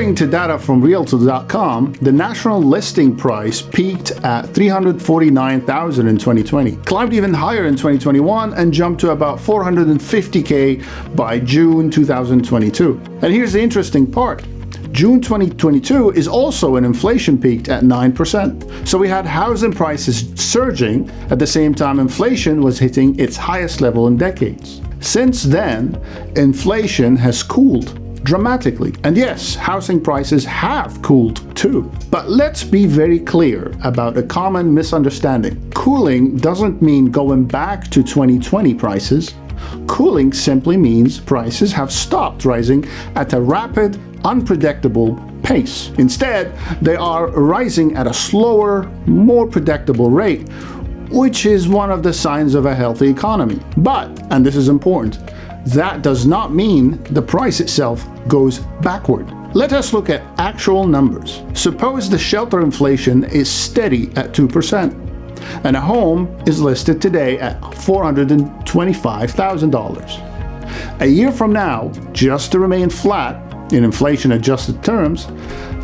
According to data from Realtor.com, the national listing price peaked at $349,000 in 2020, climbed even higher in 2021, and jumped to about $450K by June 2022. And here's the interesting part. June 2022 is also when inflation peaked at 9%. So we had housing prices surging at the same time inflation was hitting its highest level in decades. Since then, inflation has cooled dramatically. And yes, housing prices have cooled too. But let's be very clear about a common misunderstanding. Cooling doesn't mean going back to 2020 prices. Cooling simply means prices have stopped rising at a rapid, unpredictable pace. Instead, they are rising at a slower, more predictable rate, which is one of the signs of a healthy economy. But, and this is important, that does not mean the price itself goes backward. Let us look at actual numbers. Suppose the shelter inflation is steady at 2%, and a home is listed today at $425,000. A year from now, just to remain flat in inflation-adjusted terms,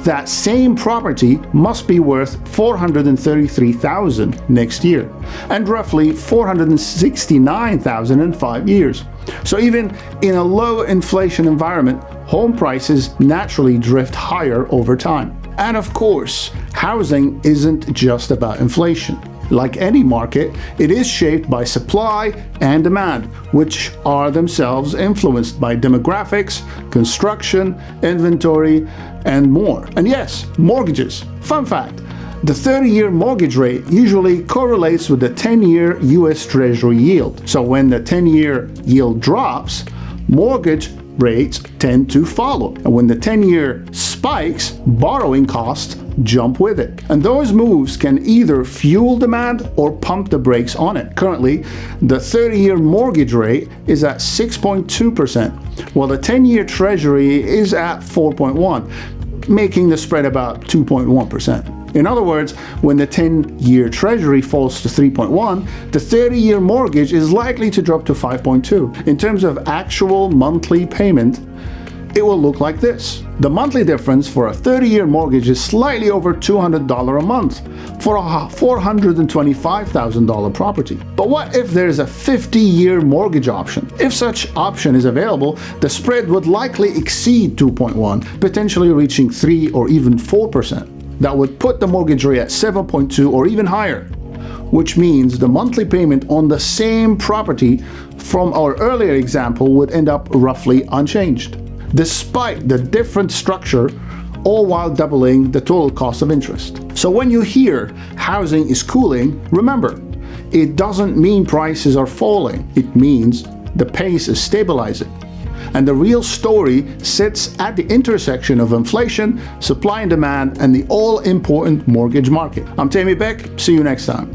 that same property must be worth $433,000 next year, and roughly $469,000 in 5 years. So even in a low inflation environment, home prices naturally drift higher over time. And of course, housing isn't just about inflation. Like any market, it is shaped by supply and demand, which are themselves influenced by demographics, construction, inventory, and more. And yes, mortgages. Fun fact, the 30-year mortgage rate usually correlates with the 10-year US Treasury yield. So when the 10-year yield drops, mortgage rates tend to follow. And when the 10-year spikes, borrowing costs jump with it. And those moves can either fuel demand or pump the brakes on it. Currently, the 30-year mortgage rate is at 6.2%, while the 10-year Treasury is at 4.1%, making the spread about 2.1%. In other words, when the 10-year Treasury falls to 3.1, the 30-year mortgage is likely to drop to 5.2. In terms of actual monthly payment, it will look like this. The monthly difference for a 30-year mortgage is slightly over $200 a month for a $425,000 property. But what if there is a 50-year mortgage option? If such option is available, the spread would likely exceed 2.1, potentially reaching 3 or even 4%. That would put the mortgage rate at 7.2 or even higher, which means the monthly payment on the same property from our earlier example would end up roughly unchanged, despite the different structure, all while doubling the total cost of interest. So when you hear housing is cooling, remember, it doesn't mean prices are falling. It means the pace is stabilizing. And the real story sits at the intersection of inflation, supply and demand, and the all-important mortgage market. I'm Tammy Beck. See you next time.